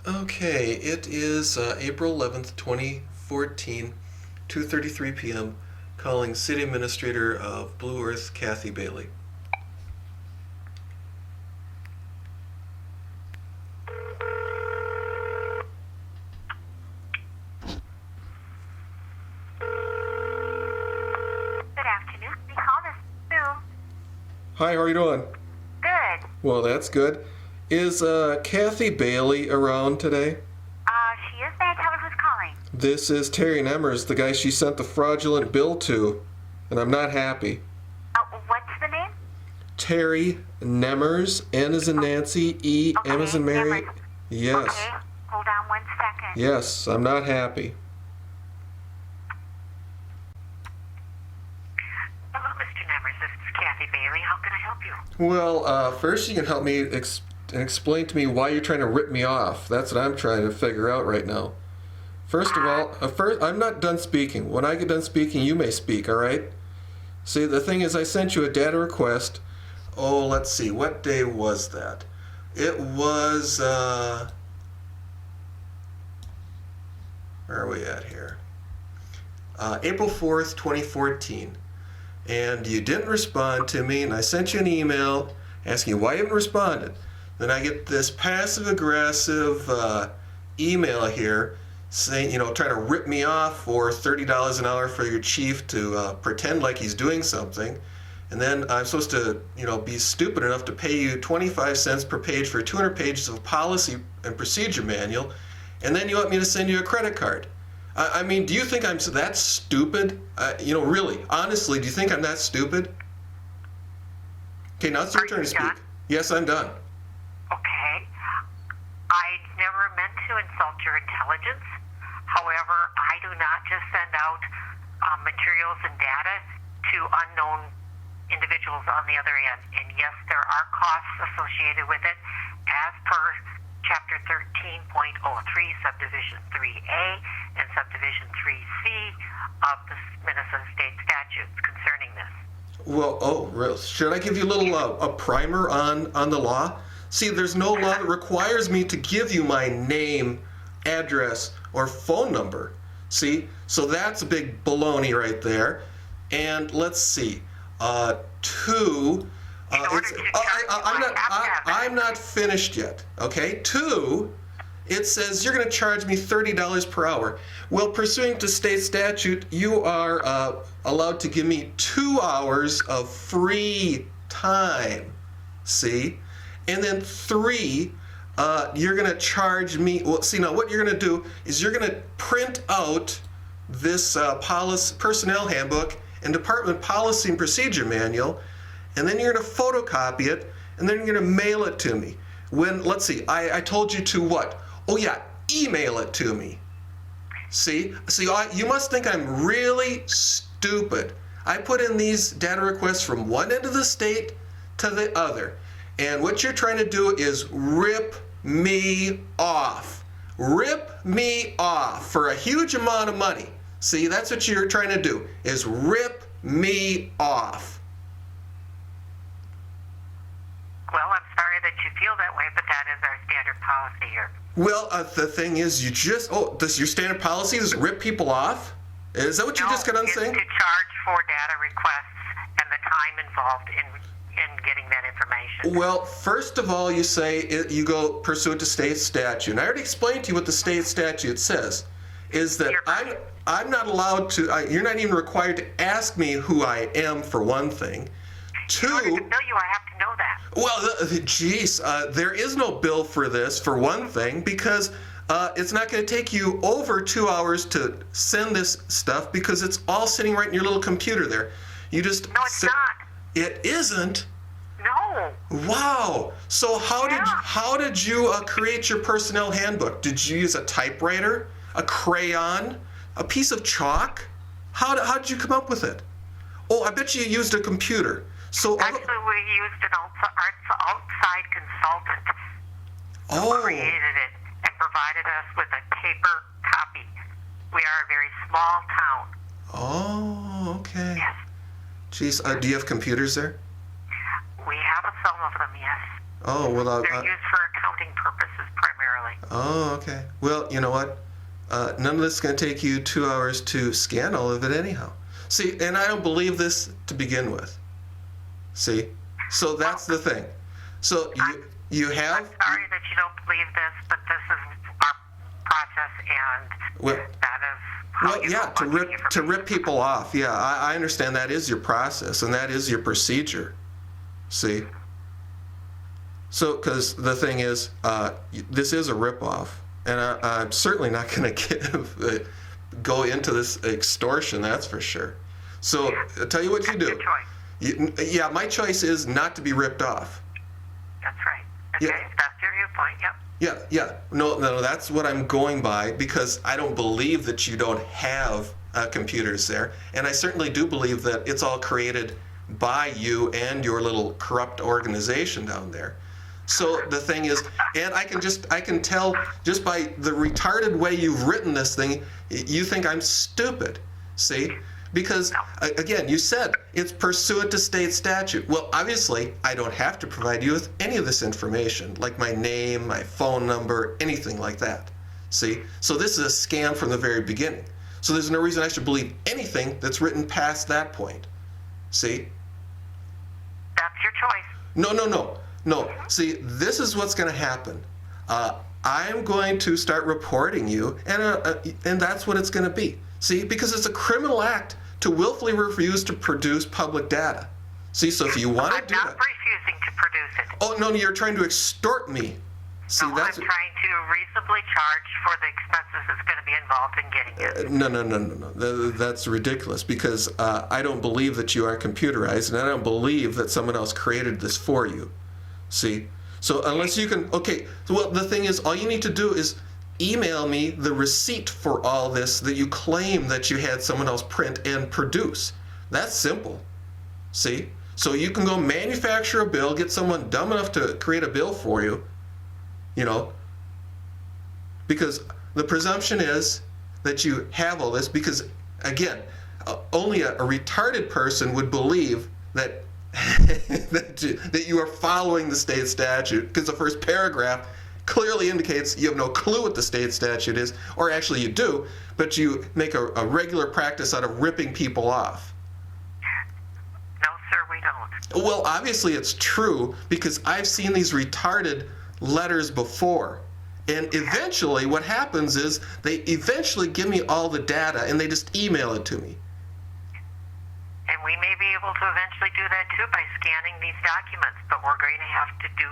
Okay, it is April 11th, 2014, 2:33 p.m. Calling City Administrator of Blue Earth, Kathy Bailey. Good afternoon. We call this Sue. Hi, how are you doing? Good. Well, that's good. Is Kathy Bailey around today? She is. May I tell her who's calling? This is Terry Nemmers, the guy she sent the fraudulent bill to, and I'm not happy. What's the name? Terry Nemmers, N as in Nancy, E, M as in Mary. Nemmers. Yes. Okay. Hold on 1 second. Yes, I'm not happy. Hello, Mr. Nemmers. This is Kathy Bailey. How can I help you? Well, first you can help me explain to me why you're trying to rip me off. That's what I'm trying to figure out right now. First of all, I'm not done speaking. When I get done speaking, you may speak, all right? See, the thing is, I sent you a data request. Oh, let's see. What day was that? It was, where are we at here? April 4th, 2014. And you didn't respond to me, and I sent you an email asking you why you haven't responded. Then I get this passive-aggressive email here saying, trying to rip me off for $30 an hour for your chief to pretend like he's doing something. And then I'm supposed to, be stupid enough to pay you 25 cents per page for 200 pages of policy and procedure manual. And then you want me to send you a credit card. I mean, do you think I'm that stupid? Really, honestly, do you think I'm that stupid? Okay, now it's your turn to speak. Yes, I'm done. Okay. I never meant to insult your intelligence. However, I do not just send out materials and data to unknown individuals on the other end. And yes, there are costs associated with it as per Chapter 13.03, Subdivision 3A, and Subdivision 3C of the Minnesota State statutes concerning this. Well, really? Should I give you a little a primer on the law? See, there's no law that requires me to give you my name, address, or phone number. See? So that's a big baloney right there. And let's see. Two... I'm not finished yet, okay? Two, it says you're going to charge me $30 per hour. Well, pursuant to state statute, you are allowed to give me 2 hours of free time, see? And then three, you're going to charge me, well, see, now what you're going to do is you're going to print out this personnel handbook and department policy and procedure manual, and then you're going to photocopy it, and then you're going to mail it to me. Let's see, I told you to what? Oh yeah, email it to me. See, you must think I'm really stupid. I put in these data requests from one end of the state to the other. And what you're trying to do is rip me off. Rip me off for a huge amount of money. See, that's what you're trying to do, is rip me off. Well, I'm sorry that you feel that way, but that is our standard policy here. Well, the thing is, does your standard policy is rip people off? Is that what you just got done saying? No, it's to charge for data requests and the time involved in getting that information. Well, first of all, you say you go pursuant to state statute. And I already explained to you what the state statute says, is that I'm not allowed to, you're not even required to ask me who I am, for one thing. Two, in order to bill you, I have to know that. Well, there is no bill for this, for one thing, because it's not going to take you over 2 hours to send this stuff, because it's all sitting right in your little computer there. You just No, it's not. It isn't? No. Wow. So how did you create your personnel handbook? Did you use a typewriter, a crayon, a piece of chalk? How did you come up with it? Oh, I bet you used a computer. So actually, we used an outside consultant who created it and provided us with a paper copy. We are a very small town. Oh, okay. Yes. Jeez, do you have computers there? We have some of them, yes. Oh, well, they're used for accounting purposes primarily. entirely. Oh, okay. Well, you know what? None of this is going to take you 2 hours to scan all of it anyhow. See, and I don't believe this to begin with. See? So that's the thing. So you have... I'm sorry that you don't believe this, but this is our process, and Well, that is how well, you yeah, go to about rip getting to rip information. people off. Yeah, I understand that is your process and that is your procedure. See? So, because the thing is, this is a ripoff, and I'm certainly not going to go into this extortion. That's for sure. So, I'll tell you what you That's do. your choice. Yeah, my choice is not to be ripped off. That's right. Okay, Yeah. that's your viewpoint. Yep. Yeah. No, that's what I'm going by because I don't believe that you don't have computers there. And I certainly do believe that it's all created by you and your little corrupt organization down there. So the thing is, and I can tell just by the retarded way you've written this thing, you think I'm stupid. See? Because, again, you said it's pursuant to state statute. Well, obviously, I don't have to provide you with any of this information, like my name, my phone number, anything like that. See? So this is a scam from the very beginning. So there's no reason I should believe anything that's written past that point. See? That's your choice. No. See, this is what's going to happen. I'm going to start reporting you, and that's what it's going to be. See, because it's a criminal act to willfully refuse to produce public data. See, so if you want to do I'm that... not refusing to produce it. Oh, no, you're trying to extort me. See, No, I'm trying to reasonably charge for the expenses that's going to be involved in getting it. No. That's ridiculous because I don't believe that you are computerized, and I don't believe that someone else created this for you. See? So unless you can... Okay, well, the thing is, all you need to do is email me the receipt for all this that you claim that you had someone else print and produce. That's simple. See? So you can go manufacture a bill, get someone dumb enough to create a bill for you, you know, because the presumption is that you have all this because, again, only a retarded person would believe that that you are following the state statute because the first paragraph clearly indicates you have no clue what the state statute is, or actually you do, but you make a regular practice out of ripping people off. No, sir, we don't. Well, obviously it's true because I've seen these retarded letters before. And eventually what happens is they eventually give me all the data and they just email it to me. And we may be able to eventually do that too by scanning these documents, but we're going to have to do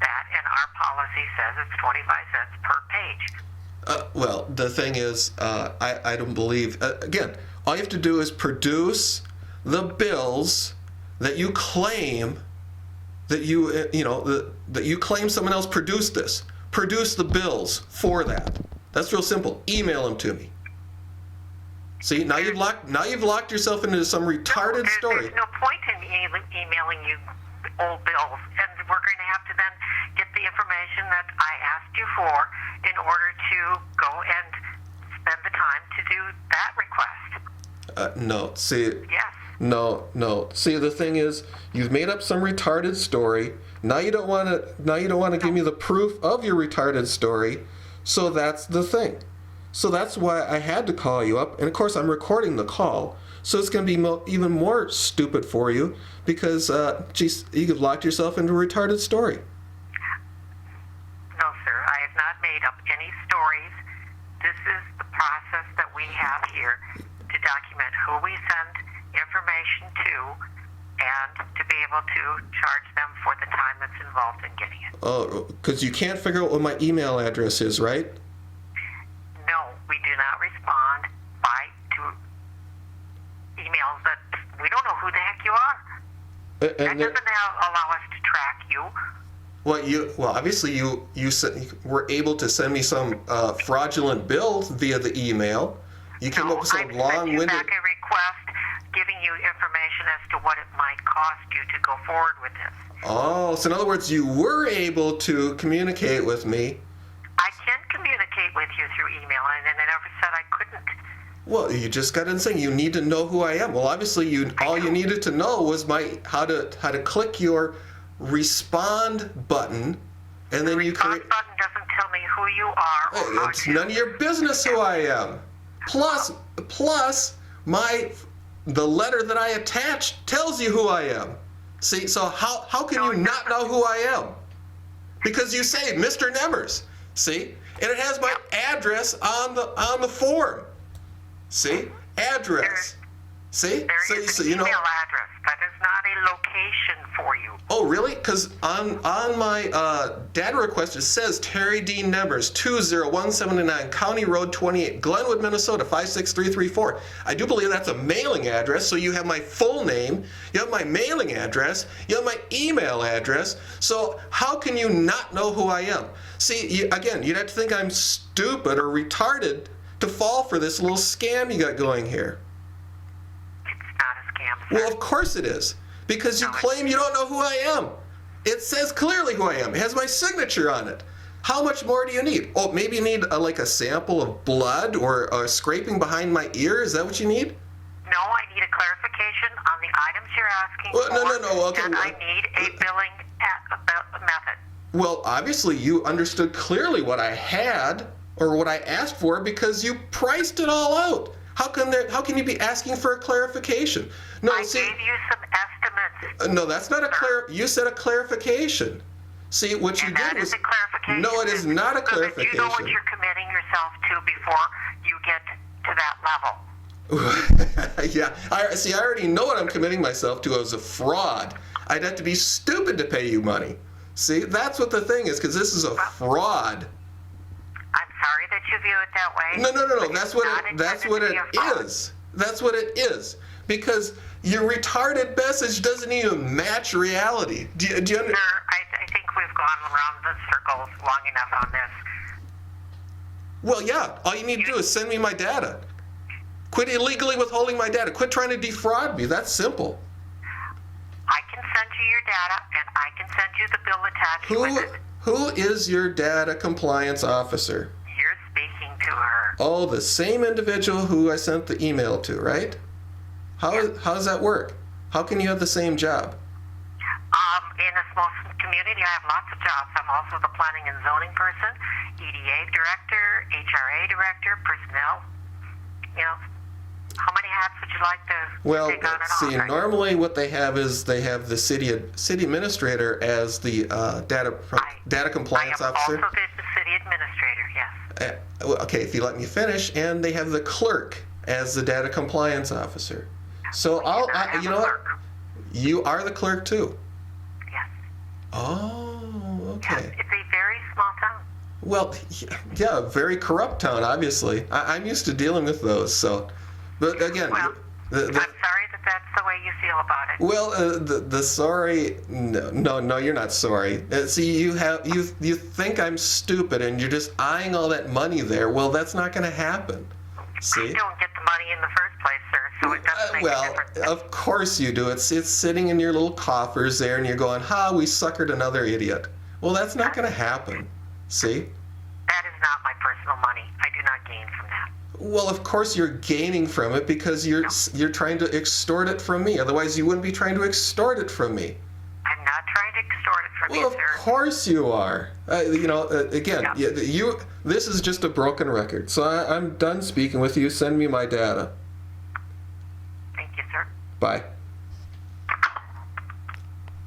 that, and our policy says it's 25 cents per page. Well, the thing is, I don't believe, again, all you have to do is produce the bills that you claim that that you claim someone else produced this. Produce the bills for that. That's real simple. Email them to me. See, now you've locked yourself into some retarded story. There's no point in emailing you old bills, and we're going to have to then get the information that I asked you for in order to go and spend the time to do that request. No, see. Yes. No. See, the thing is, you've made up some retarded story. Now you don't want to give me the proof of your retarded story. So that's the thing. So that's why I had to call you up, and of course I'm recording the call. So it's going to be even more stupid for you because, you've locked yourself into a retarded story. No, sir. I have not made up any stories. This is the process that we have here to document who we send information to and to be able to charge them for the time that's involved in getting it. Oh, because you can't figure out what my email address is, right? No, we do not respond to emails that we don't know who the heck you are. That doesn't allow us to track you. Well, obviously you were able to send me some fraudulent bill via the email. You came up with some long-winded. I sent you back a request giving you information as to what it might cost you to go forward with this. Oh, so in other words, you were able to communicate with me. I can communicate with you through email, and I never said I couldn't. Well, you just got in saying you need to know who I am. Well, obviously, all you needed to know was how to click your respond button And then the you response create. button doesn't tell me who you are or how It's to. none of your business who I am. Plus, the letter that I attached tells you who I am. See, so how can you not know who I am? Because you say Mr. Nemmers. See, and it has my address on the form. See, address. See, There is an email address. That is not a location for you. Oh, really? Because on my data request, it says Terry D. Nemmers, 20179 County Road 28, Glenwood, Minnesota, 56334. I do believe that's a mailing address, so you have my full name, you have my mailing address, you have my email address, so how can you not know who I am? See, again, you'd have to think I'm stupid or retarded to fall for this little scam you got going here. It's not a scam, sir. Well, of course it is. Because you claim you don't know who I am. It says clearly who I am. It has my signature on it. How much more do you need? Oh, maybe you need like a sample of blood or scraping behind my ear? Is that what you need? No, I need a clarification on the items you're asking for. No. Okay. And I need a billing method. Well, obviously you understood clearly what I had or what I asked for because you priced it all out. How can you be asking for a clarification? No, I gave you some estimates. No, that's not you said a clarification. See, what you did was... That is a clarification. No, it is not a clarification. So that you know what you're committing yourself to before you get to that level. Yeah, I already know what I'm committing myself to as a fraud. I'd have to be stupid to pay you money. See, that's what the thing is, because this is a fraud. I'm sorry that you view it that way. No. That's what it is. That's what it is. Because your retarded message doesn't even match reality. Do you understand? Sir, I think we've gone around the circles long enough on this. Well, yeah. All you need to do is send me my data. Quit illegally withholding my data. Quit trying to defraud me. That's simple. I can send you your data, and I can send you the bill attached with it. Who is your data compliance officer? You're speaking to her. Oh, the same individual who I sent the email to, right? How does that work? How can you have the same job? In a small community, I have lots of jobs. I'm also the planning and zoning person, EDA director, HRA director, personnel. You know, how many hats would you like to take on and see, off? normally what they have is they have the city administrator as the data compliance officer. I am also the city administrator, yes. Okay, if you let me finish, and they have the clerk as the data compliance officer. So you know what? You are the clerk too. Yes. Oh, okay. Yes, it's a very small town. Well, yeah, very corrupt town, obviously. I'm used to dealing with those, so. But again, well, I'm sorry that that's the way you feel about it. Well, the sorry, no, you're not sorry. See, you think I'm stupid, and you're just eyeing all that money there. Well, that's not going to happen. See? I don't get the money in the first place, sir, so it doesn't make a difference. Of course you do. It's sitting in your little coffers there, and you're going, we suckered another idiot. Well, that's not going to happen. See? That is not my personal money. I do not gain from that. Well, of course you're gaining from it because you're trying to extort it from me. Otherwise, you wouldn't be trying to extort it from me. I'm not trying to extort it from you, Well, sir. of course you are. Again, this is just a broken record. So I'm done speaking with you. Send me my data. Thank you, sir. Bye.